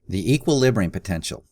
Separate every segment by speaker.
Speaker 1: The equilibrium potential.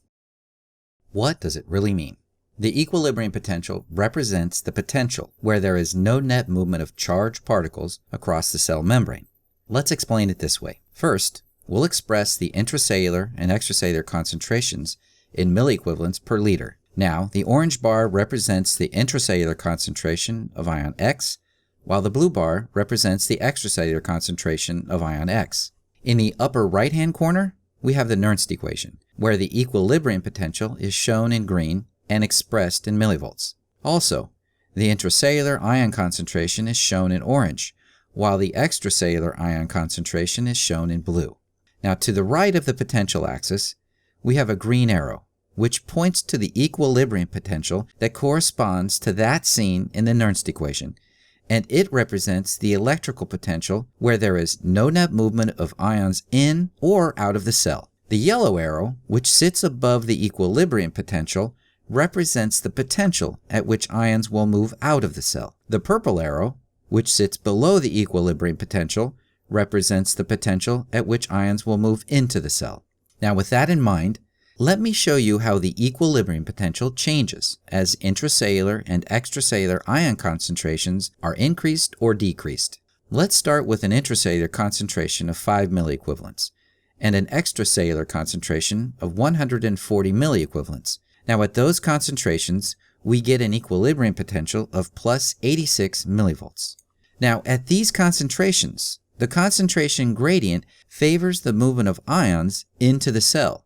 Speaker 1: What does it really mean? The equilibrium potential represents the potential where there is no net movement of charged particles across the cell membrane. Let's explain it this way. First, we'll express the intracellular and extracellular concentrations in milliequivalents per liter. Now, the orange bar represents the intracellular concentration of ion X, while the blue bar represents the extracellular concentration of ion X. In the upper right-hand corner, we have the Nernst equation, where the equilibrium potential is shown in green and expressed in millivolts. Also, the intracellular ion concentration is shown in orange, while the extracellular ion concentration is shown in blue. Now, to the right of the potential axis, we have a green arrow, which points to the equilibrium potential that corresponds to that seen in the Nernst equation, and it represents the electrical potential where there is no net movement of ions in or out of the cell. The yellow arrow, which sits above the equilibrium potential, represents the potential at which ions will move out of the cell. The purple arrow, which sits below the equilibrium potential, represents the potential at which ions will move into the cell. Now, with that in mind, let me show you how the equilibrium potential changes as intracellular and extracellular ion concentrations are increased or decreased. Let's start with an intracellular concentration of 5 milliequivalents and an extracellular concentration of 140 milliequivalents. Now, at those concentrations, we get an equilibrium potential of plus 86 millivolts. Now, at these concentrations, the concentration gradient favors the movement of ions into the cell.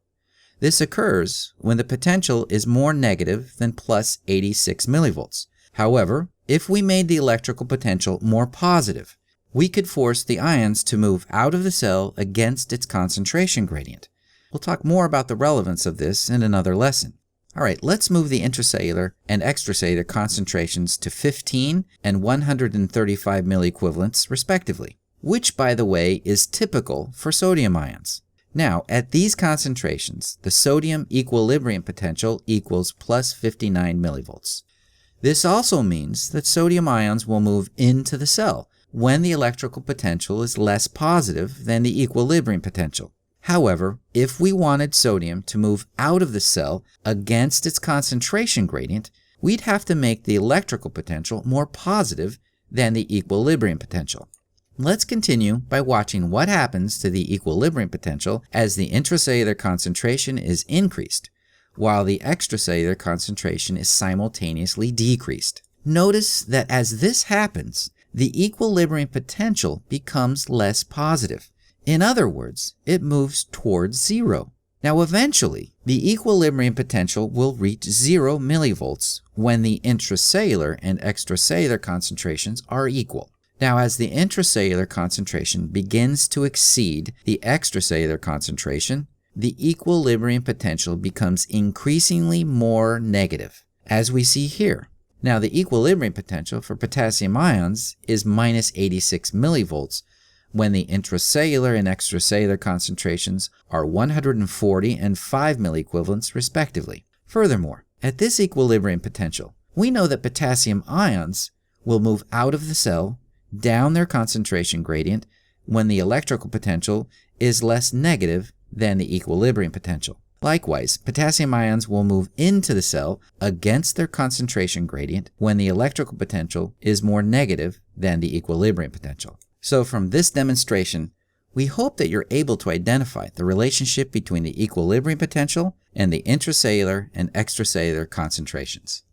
Speaker 1: This occurs when the potential is more negative than plus 86 millivolts. However, if we made the electrical potential more positive, we could force the ions to move out of the cell against its concentration gradient. We'll talk more about the relevance of this in another lesson. All right, let's move the intracellular and extracellular concentrations to 15 and 135 milliequivalents respectively, which, by the way, is typical for sodium ions. Now, at these concentrations, the sodium equilibrium potential equals plus 59 millivolts. This also means that sodium ions will move into the cell when the electrical potential is less positive than the equilibrium potential. However, if we wanted sodium to move out of the cell against its concentration gradient, we'd have to make the electrical potential more positive than the equilibrium potential. Let's continue by watching what happens to the equilibrium potential as the intracellular concentration is increased, while the extracellular concentration is simultaneously decreased. Notice that as this happens, the equilibrium potential becomes less positive. In other words, it moves towards zero. Now, eventually, the equilibrium potential will reach 0 millivolts when the intracellular and extracellular concentrations are equal. Now, as the intracellular concentration begins to exceed the extracellular concentration, the equilibrium potential becomes increasingly more negative, as we see here. Now, the equilibrium potential for potassium ions is minus 86 millivolts when the intracellular and extracellular concentrations are 140 and 5 milliequivalents respectively. Furthermore, at this equilibrium potential, we know that potassium ions will move out of the cell down their concentration gradient when the electrical potential is less negative than the equilibrium potential. Likewise, potassium ions will move into the cell against their concentration gradient when the electrical potential is more negative than the equilibrium potential. So from this demonstration, we hope that you're able to identify the relationship between the equilibrium potential and the intracellular and extracellular concentrations.